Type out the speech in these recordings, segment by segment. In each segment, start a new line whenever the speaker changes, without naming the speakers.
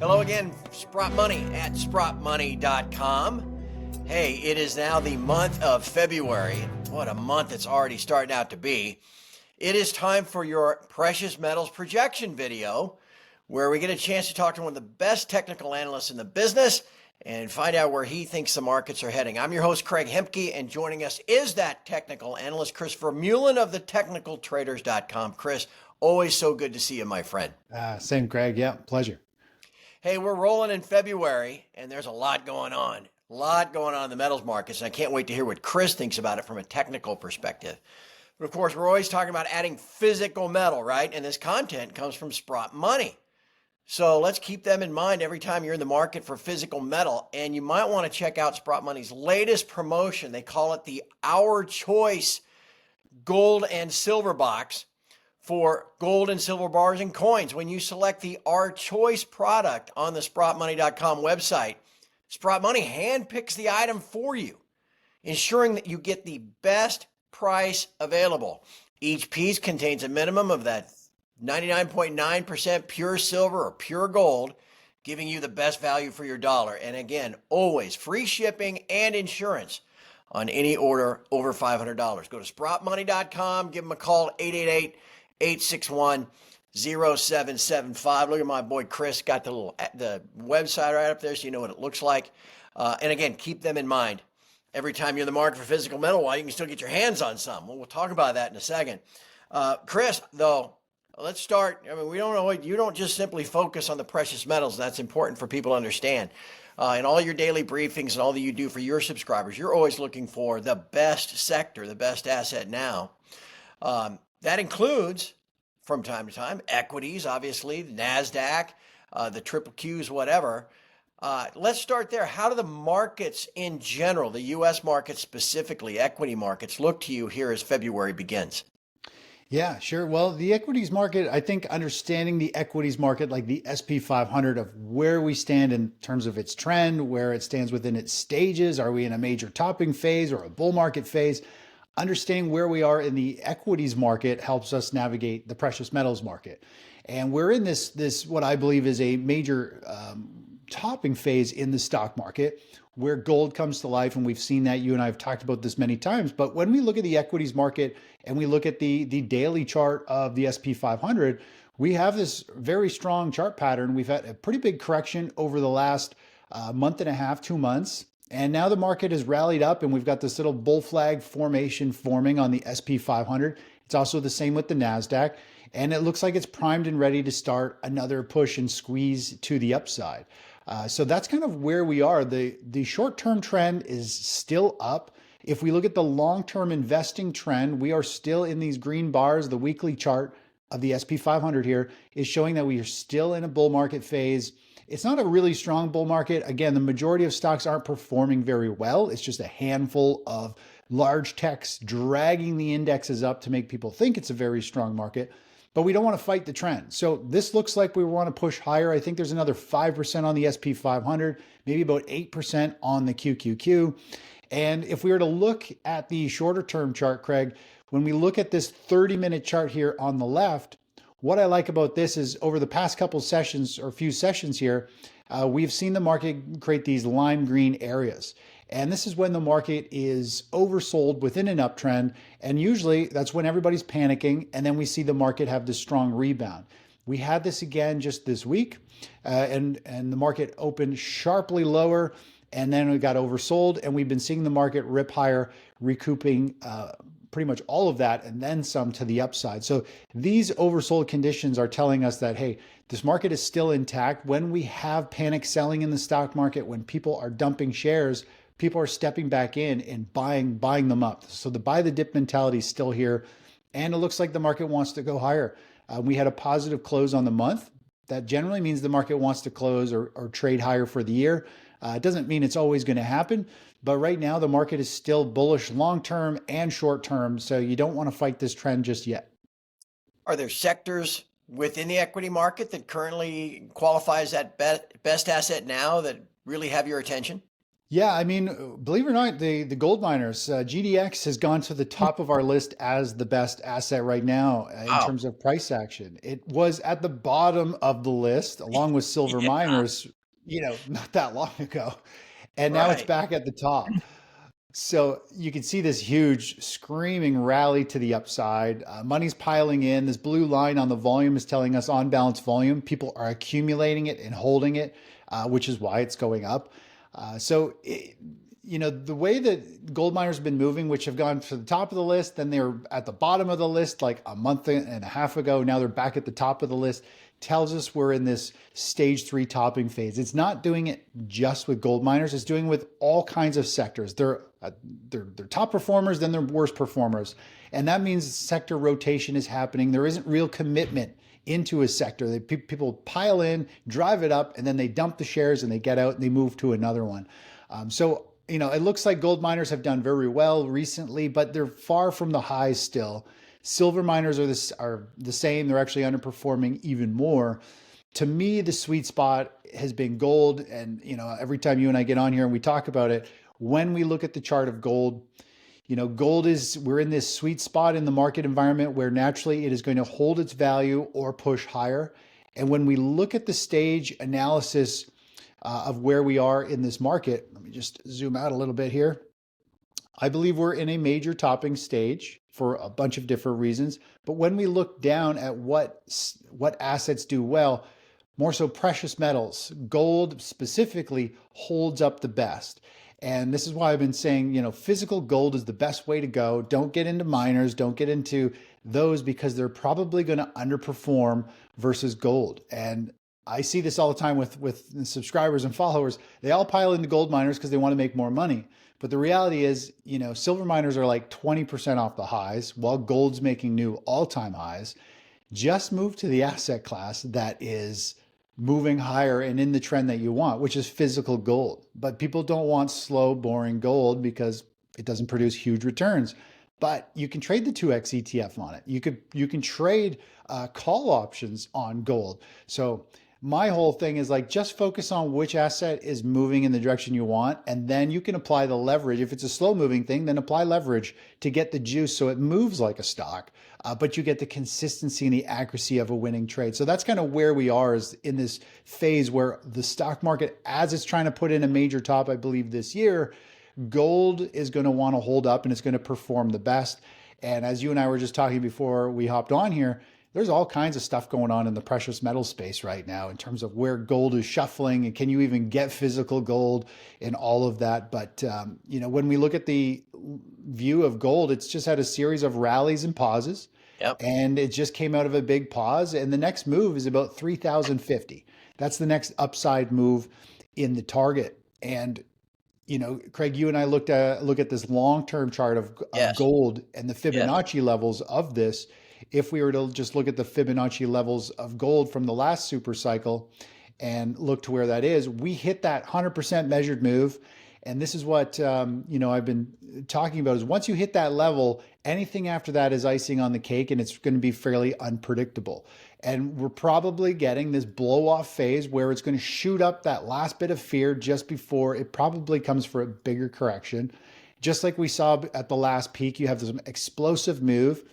Hello again, Sprott Money at sprottmoney.com. Hey, it is now the month of February. What a month it's already starting out to be. It is time for your precious metals projection video, where we get a chance to talk to one of the best technical analysts in the business and find out where he thinks the markets are heading. I'm your host, Craig Hemke, and joining us is that technical analyst, Chris Vermeulen of the technicaltraders.com. Chris, always so good to see you, my friend.
Same, Craig. Yeah, pleasure.
Hey, we're rolling in February, and there's a lot going on. A lot going on in the metals markets, and I can't wait to hear what Chris thinks about it from a technical perspective. But of course, we're always talking about adding physical metal, right? And this content comes from Sprott Money. So let's keep them in mind every time you're in the market for physical metal. And you might want to check out Sprott Money's latest promotion. They call it the Our Choice Gold and Silver Box for gold and silver bars and coins. When you select the Our Choice product on the sprottmoney.com website, Sprott Money handpicks the item for you, ensuring that you get the best price available. Each piece contains a minimum of that 99.9% pure silver or pure gold, giving you the best value for your dollar. And again, always free shipping and insurance on any order over $500. Go to sprottmoney.com, give them a call, 888-861-0775. Look at my boy Chris, got the website right up there so you know what it looks like. And again, keep them in mind every time you're in the market for physical metal, while you can still get your hands on some. We'll talk about that in a second. Chris, though, let's start. I mean, you don't just simply focus on the precious metals. That's important for people to understand. In all your daily briefings and all that you do for your subscribers, you're always looking for the best sector, the best asset now. That includes, from time to time, equities, obviously, the NASDAQ, the triple Qs, whatever. Let's start there. How do the markets in general, the U.S. markets specifically, equity markets, look to you here as February begins?
Yeah, sure. Well, the equities market, I think understanding the equities market, like the SP500, of where we stand in terms of its trend, where it stands within its stages. Are we in a major topping phase or a bull market phase? Understanding where we are in the equities market helps us navigate the precious metals market. And we're in this what I believe is a major topping phase in the stock market, where gold comes to life. And we've seen that. You and I have talked about this many times. But when we look at the equities market and we look at the daily chart of the SP500, we have this very strong chart pattern. We've had a pretty big correction over the last month and a half, 2 months. And now the market has rallied up, and we've got this little bull flag formation forming on the SP500. It's also the same with the NASDAQ. And it looks like it's primed and ready to start another push and squeeze to the upside. So that's kind of where we are. The short-term trend is still up. If we look at the long-term investing trend, we are still in these green bars. The weekly chart of the SP500 here is showing that we are still in a bull market phase. It's not a really strong bull market. Again, the majority of stocks aren't performing very well. It's just a handful of large techs dragging the indexes up to make people think it's a very strong market. But we don't want to fight the trend. So this looks like we want to push higher. I think there's another 5% on the SP500, maybe about 8% on the QQQ. And if we were to look at the shorter term chart, Craig, when we look at this 30-minute chart here on the left, what I like about this is over the past couple sessions or few sessions here, we've seen the market create these lime green areas. And this is when the market is oversold within an uptrend. And usually that's when everybody's panicking. And then we see the market have this strong rebound. We had this again just this week, and the market opened sharply lower, and then we got oversold. And we've been seeing the market rip higher, recouping pretty much all of that and then some to the upside. So these oversold conditions are telling us that, hey, this market is still intact. When we have panic selling in the stock market, when people are dumping shares, people are stepping back in and buying them up. So the buy the dip mentality is still here, and it looks like the market wants to go higher. We had a positive close on the month. That generally means the market wants to close or trade higher for the year. It doesn't mean it's always going to happen, but right now the market is still bullish long-term and short-term, so you don't want to fight this trend just yet.
Are there sectors within the equity market that currently qualifies that best asset now that really have your attention?
Yeah, I mean, believe it or not, the gold miners, GDX has gone to the top of our list as the best asset right now in
Wow.
terms of price action. It was at the bottom of the list along with silver
Yeah.
miners, not that long ago. And now it's
Right.
back at the top. So you can see this huge screaming rally to the upside. Money's piling in. This blue line on the volume is telling us on balance volume. People are accumulating it and holding it, which is why it's going up. The way that gold miners have been moving, which have gone to the top of the list, then they were at the bottom of the list like a month and a half ago. Now they're back at the top of the list. Tells us we're in this stage three topping phase. It's not doing it just with gold miners. It's doing it with all kinds of sectors. They're top performers, then they're worst performers, and that means sector rotation is happening. There isn't real commitment into a sector. People pile in, drive it up, and then they dump the shares and they get out and they move to another one. It looks like gold miners have done very well recently, but they're far from the highs still. Silver miners are the same. They're actually underperforming even more. To me, the sweet spot has been gold. And, every time you and I get on here and we talk about it, when we look at the chart of gold, we're in this sweet spot in the market environment where naturally it is going to hold its value or push higher. And when we look at the stage analysis of where we are in this market, let me just zoom out a little bit here. I believe we're in a major topping stage for a bunch of different reasons. But when we look down at what assets do well, more so precious metals, gold specifically holds up the best. And this is why I've been saying, physical gold is the best way to go. Don't get into miners, don't get into those because they're probably going to underperform versus gold. And I see this all the time with subscribers and followers. They all pile into gold miners because they want to make more money. But the reality is, silver miners are like 20% off the highs while gold's making new all-time highs. Just move to the asset class that is moving higher and in the trend that you want, which is physical gold. But people don't want slow, boring gold because it doesn't produce huge returns. But you can trade the 2x ETF on it. You can trade call options on gold. So my whole thing is like just focus on which asset is moving in the direction you want, and then you can apply the leverage. If it's a slow moving thing, then apply leverage to get the juice so it moves like a stock, but you get the consistency and the accuracy of a winning trade. So that's kind of where we are, is in this phase where the stock market, as it's trying to put in a major top, I believe this year, gold is going to want to hold up and it's going to perform the best. And as you and I were just talking before we hopped on here, there's all kinds of stuff going on in the precious metal space right now in terms of where gold is shuffling and can you even get physical gold and all of that. But, when we look at the view of gold, it's just had a series of rallies and pauses.
Yep.
And it just came out of a big pause. And the next move is about 3,050. That's the next upside move in the target. And Craig, you and I look at this long-term chart of
Yes.
gold and the
Yes.
Fibonacci levels of this. If we were to just look at the Fibonacci levels of gold from the last super cycle and look to where that is, we hit that 100% measured move. And this is what I've been talking about, is once you hit that level, anything after that is icing on the cake, and it's going to be fairly unpredictable. And we're probably getting this blow off phase where it's going to shoot up that last bit of fear just before it probably comes for a bigger correction. Just like we saw at the last peak, you have this explosive move.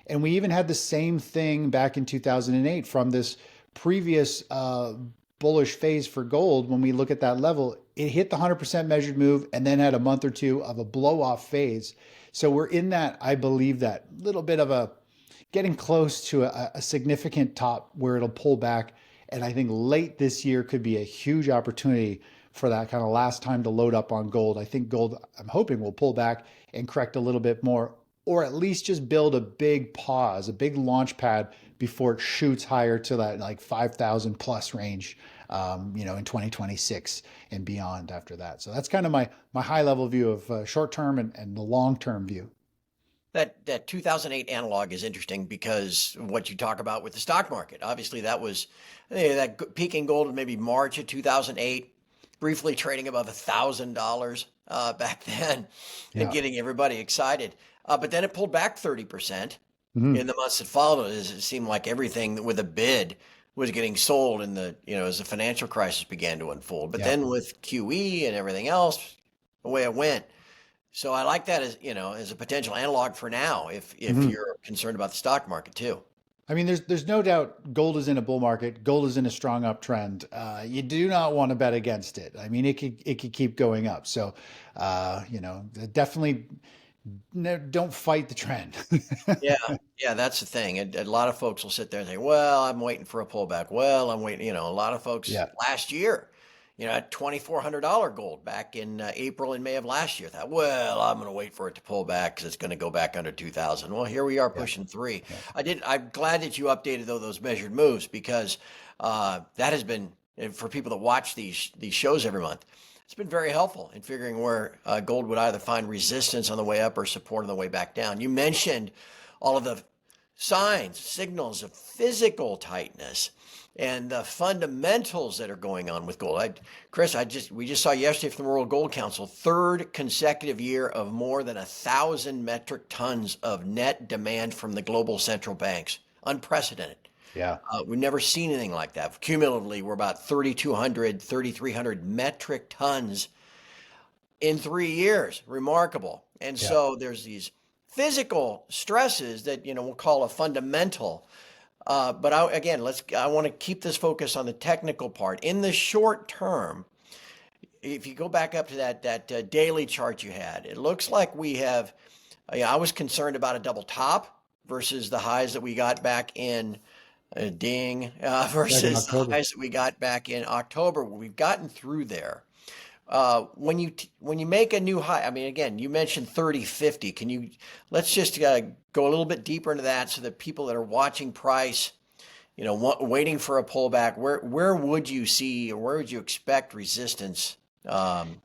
And we even had the same thing back in 2008 from this previous bullish phase for gold. When we look at that level, it hit the 100% measured move and then had a month or two of a blow off phase. So we're in that, I believe, that little bit of a getting close to a significant top where it'll pull back. And I think late this year could be a huge opportunity for that kind of last time to load up on gold. I think gold, I'm hoping, will pull back and correct a little bit more, or at least just build a big pause, a big launch pad before it shoots higher to that like 5,000 plus range, in 2026 and beyond after that. So that's kind of my high level view of short term and the long term view.
That 2008 analog is interesting because what you talk about with the stock market, obviously that was that peak in gold was maybe March of 2008, briefly trading above $1,000 back then and
Yeah.
getting everybody excited. But then it pulled back 30%
Mhm.
in the months that followed. It seemed like everything with a bid was getting sold in as the financial crisis began to unfold. But
Yeah.
then with QE and everything else, the way it went. So I like that as, as a potential analog for now, if
Mhm.
you're concerned about the stock market too.
I mean, there's no doubt gold is in a bull market. Gold is in a strong uptrend. You do not want to bet against it. I mean, it could keep going up. So, definitely don't fight the trend.
Yeah, yeah, that's the thing. A lot of folks will sit there and say, "Well, I'm waiting for a pullback." Well, I'm waiting. A lot of folks
Yeah.
last year, at $2,400 gold back in April and May of last year, thought, "Well, I'm going to wait for it to pull back because it's going to go back under 2,000." Well, here we are
Yeah.
pushing three.
Yeah.
I'm glad that you updated those measured moves because that has been, and for people that watch these shows every month. It's been very helpful in figuring where gold would either find resistance on the way up or support on the way back down. You mentioned all of the signs, signals of physical tightness and the fundamentals that are going on with gold. Chris, we just saw yesterday from the World Gold Council, third consecutive year of more than 1,000 metric tons of net demand from the global central banks. Unprecedented.
Yeah.
We've never seen anything like that. Cumulatively, we're about 3,200, 3,300 metric tons in 3 years. Remarkable. And
Yeah.
so there's these physical stresses that, we'll call a fundamental. But I want to keep this focus on the technical part. In the short term, if you go back up to that daily chart you had, it looks like we have, I was concerned about a double top versus the highs that we got back in
Back in
versus the
October.
highs that we got back in October. We've gotten through there. When you make a new high, I mean, again, you mentioned 3050. Let's just go a little bit deeper into that so that people that are watching price, waiting for a pullback, where would you see or where would you expect resistance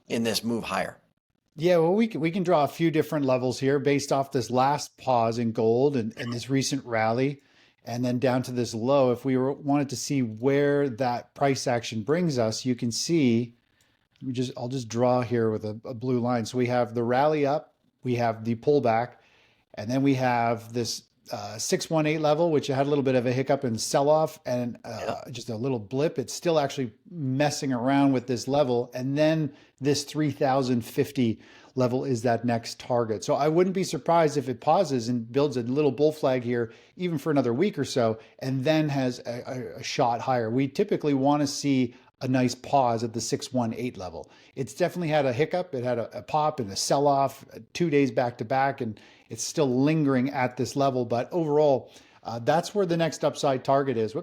in this move higher?
Yeah, well, we can draw a few different levels here based off this last pause in gold and this recent rally, and then down to this low. If we wanted to see where that price action brings us, you can see. I'll just draw here with a blue line. So we have the rally up, we have the pullback, and then we have this 618 level, which had a little bit of a hiccup and sell off and
Yeah.
just a little blip. It's still actually messing around with this level. And then this 3050 level is that next target. So I wouldn't be surprised if it pauses and builds a little bull flag here, even for another week or so, and then has a shot higher. We typically want to see a nice pause at the 618 level. It's definitely had a hiccup. It had a pop and a sell off 2 days back to back, and it's still lingering at this level. But overall, that's where the next upside target is.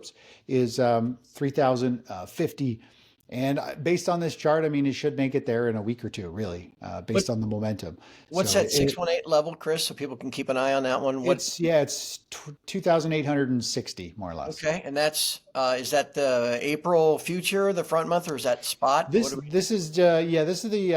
Is 3050. And based on this chart, I mean, it should make it there in a week or two, really,
What,
based on the momentum.
what's
So
that 618 level, Chris, so people can keep an eye on that one?
it's 2,860 more or less.
Okay, and is that the April future, the front month, or is that spot?
This this is this is the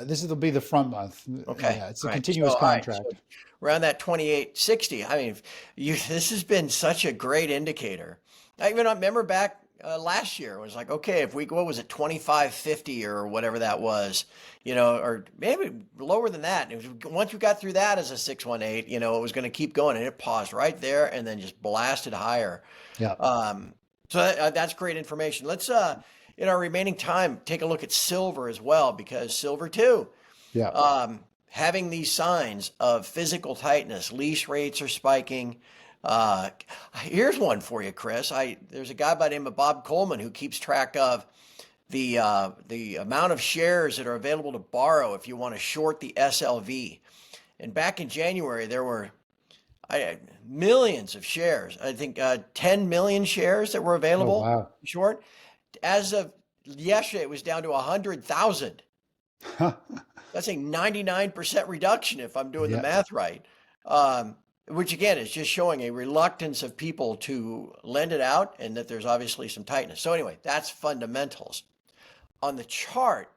this will be the front month.
Okay,
Yeah, it's a
all right.
continuous
All right, so
contract.
around that 2860. I mean, this has been such a great indicator. I even remember back last year, it was like, okay, if what was it, 2550 or whatever that was, or maybe lower than that. Once we got through that as a 618, it was going to keep going, and it paused right there and then just blasted higher.
Yeah.
So that's great information. Let's, in our remaining time, take a look at silver as well, because silver too,
Yeah.
having these signs of physical tightness, lease rates are spiking. Here's one for you, Chris. There's a guy by the name of Bob Coleman who keeps track of the amount of shares that are available to borrow if you want to short the SLV. And back in January, there were millions of shares. I think 10 million shares that were
Oh,
available
wow.
short. As of yesterday, it was down to 100,000. That's a 99% reduction if I'm doing the
Yeah.
math right. Which again is just showing a reluctance of people to lend it out and that there's obviously some tightness. So anyway, that's fundamentals. On the chart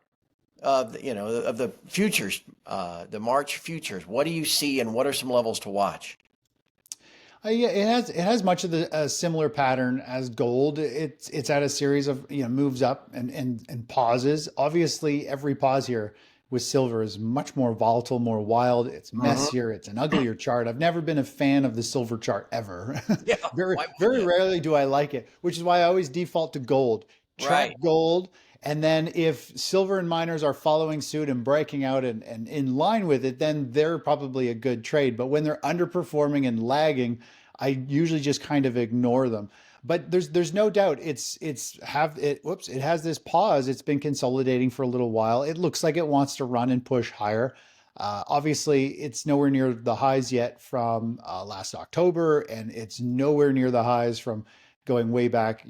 of the futures, the March futures, what do you see and what are some levels to watch?
Yeah, it has much of the similar pattern as gold. It's at a series of moves up and pauses. Obviously, every pause here with silver is much more volatile, more wild. It's
Mhm.
messier. It's an uglier chart. I've never been a fan of the silver chart ever.
Yeah,
Very
why
very
wouldn't
rarely do I like it, which is why I always default to gold.
you?
Track
Right.
gold, And then if silver and miners are following suit and breaking out and in line with it, then they're probably a good trade. But when they're underperforming and lagging, I usually just kind of ignore them. But there's no doubt it has this pause. It's been consolidating for a little while. It looks like it wants to run and push higher. Obviously, it's nowhere near the highs yet from last October, and it's nowhere near the highs from going way back,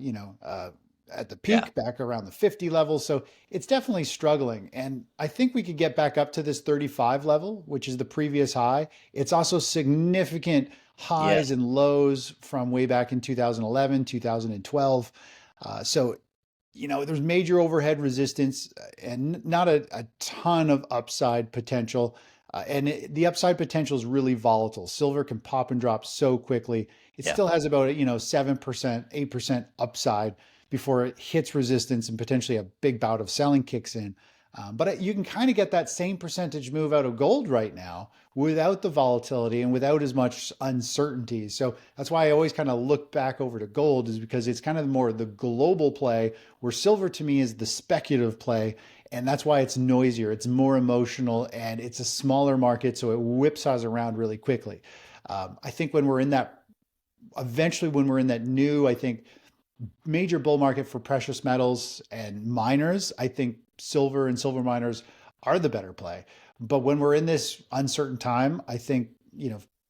at the
Yeah.
peak, back around the 50 level. So it's definitely struggling. And I think we could get back up to this 35 level, which is the previous high. It's also significant highs
Yes.
and lows from way back in 2011, 2012. So there's major overhead resistance and not a ton of upside potential. The upside potential is really volatile. Silver can pop and drop so quickly. It
Yeah.
still has about 7%, 8% upside before it hits resistance and potentially a big bout of selling kicks in. But you can kind of get that same percentage move out of gold right now without the volatility and without as much uncertainty. So that's why I always kind of look back over to gold, is because it's kind of more the global play, where silver to me is the speculative play. And that's why it's noisier, it's more emotional, and it's a smaller market. So it whipsaws around really quickly. I think when we're in that, eventually, when we're in that new, I think, major bull market for precious metals and miners, I think silver and silver miners are the better play. But when we're in this uncertain time, I think,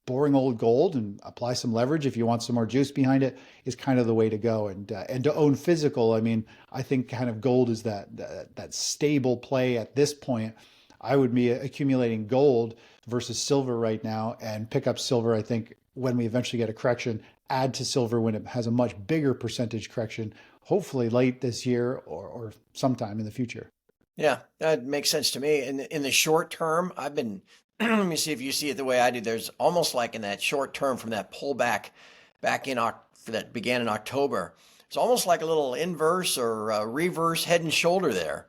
boring old gold and apply some leverage if you want some more juice behind it is kind of the way to go. And to own physical, I mean, I think kind of gold is that stable play at this point. I would be accumulating gold versus silver right now, and pick up silver, I think, when we eventually get a correction, add to silver when it has a much bigger percentage correction, hopefully late this year or sometime in the future.
Yeah, that makes sense to me. In the short term, I've been, let me see if you see it the way I do. There's almost like in that short term from that pullback back that began in October, it's almost like a little inverse or reverse head and shoulder there,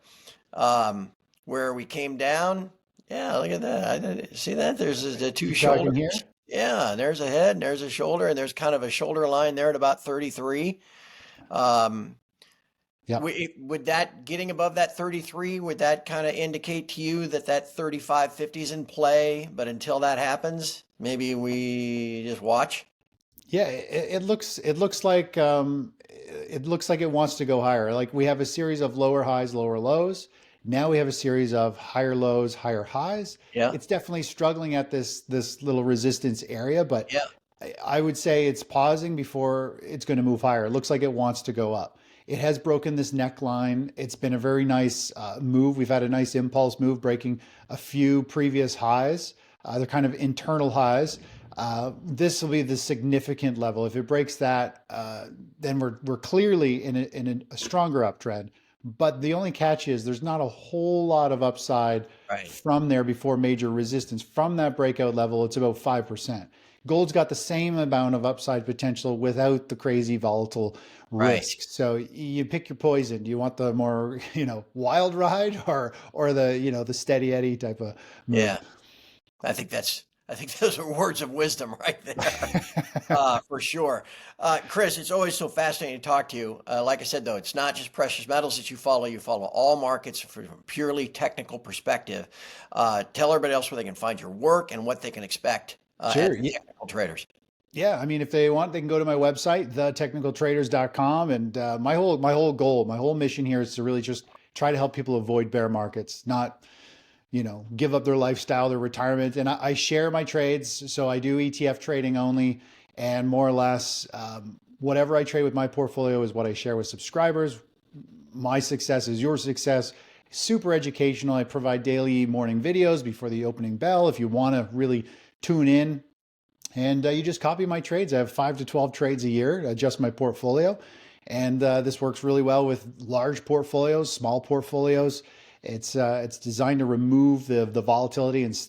where we came down. Yeah, look at that. See that? There's the two
You
shoulders.
talking here?
Yeah, and there's a head and there's a shoulder, and there's kind of a shoulder line there at about 33. Um,
Yeah.
would that getting above that 33, would that kind of indicate to you that 35.50 is in play? But until that happens, maybe we just watch.
Yeah, it looks like it wants to go higher. Like we have a series of lower highs, lower lows. Now we have a series of higher lows, higher highs.
Yeah,
It's definitely struggling at this little resistance area, but
yeah,
I would say it's pausing before it's going to move higher. It looks like it wants to go up. It has broken this neckline. It's been a very nice move. We've had a nice impulse move, breaking a few previous highs. They're kind of internal highs. This will be the significant level. If it breaks that, then we're clearly in a stronger uptrend. But the only catch is there's not a whole lot of upside
right,
from there before major resistance. From that breakout level, it's about 5%. Gold's got the same amount of upside potential without the crazy volatile
right.
risk. So you pick your poison. Do you want the more, wild ride, or the steady Eddie type of move?
Yeah, I think those are words of wisdom right there. For sure. Chris, it's always so fascinating to talk to you. Like I said, though, it's not just precious metals that you follow. You follow all markets from a purely technical perspective. Tell everybody else where they can find your work and what they can expect at
Sure.
the Technical Traders.
Yeah, I mean, if they want, they can go to my website, thetechnicaltraders.com. And my whole goal, my whole mission here is to really just try to help people avoid bear markets, not, give up their lifestyle, their retirement. And I share my trades. So I do ETF trading only, and more or less, whatever I trade with my portfolio is what I share with subscribers. My success is your success. Super educational. I provide daily morning videos before the opening bell if you want to really tune in. And you just copy my trades. I have 5 to 12 trades a year to adjust my portfolio. And this works really well with large portfolios, small portfolios. It's designed to remove the volatility and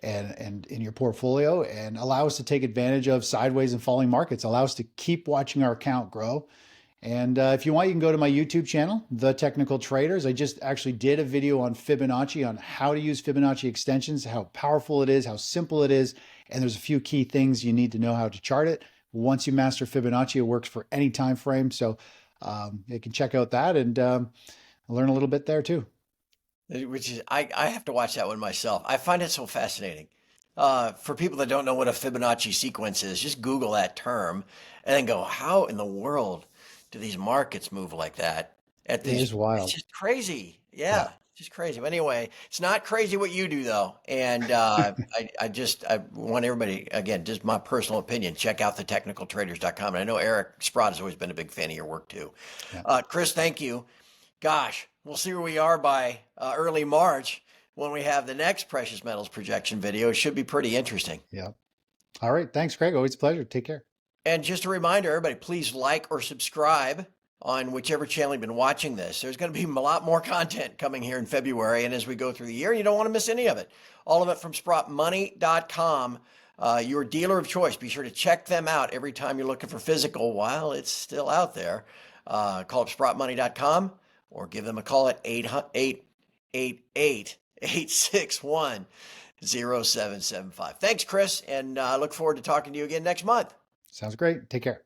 in your portfolio, and allow us to take advantage of sideways and falling markets. Allow us to keep watching our account grow. And if you want, you can go to my YouTube channel, The Technical Traders. I just actually did a video on Fibonacci, on how to use Fibonacci extensions, how powerful it is, how simple it is. And there's a few key things you need to know how to chart it. Once you master Fibonacci, it works for any time frame. So You can check out that and learn a little bit there too.
Which is, I have to watch that one myself. I find it so fascinating. For people that don't know what a Fibonacci sequence is, just Google that term and then go, how in the world do these markets move like that? At
It
these,
is
it's
wild.
just crazy.
Yeah.
Yeah, just crazy. But anyway, it's not crazy what you do though. And I want everybody, again, just my personal opinion, check out the technicaltraders.com. And I know Eric Sprott has always been a big fan of your work too.
Yeah.
Chris, thank you. Gosh, we'll see where we are by early March when we have the next precious metals projection video. It should be pretty interesting.
Yeah. All right. Thanks, Craig. Always a pleasure. Take care.
And just a reminder, everybody, please like or subscribe on whichever channel you've been watching this. There's going to be a lot more content coming here in February and as we go through the year. You don't want to miss any of it. All of it from SprottMoney.com, your dealer of choice. Be sure to check them out every time you're looking for physical while it's still out there. Call up SprottMoney.com or give them a call at 888-861-0775. Thanks, Chris, and I look forward to talking to you again next month.
Sounds great. Take care.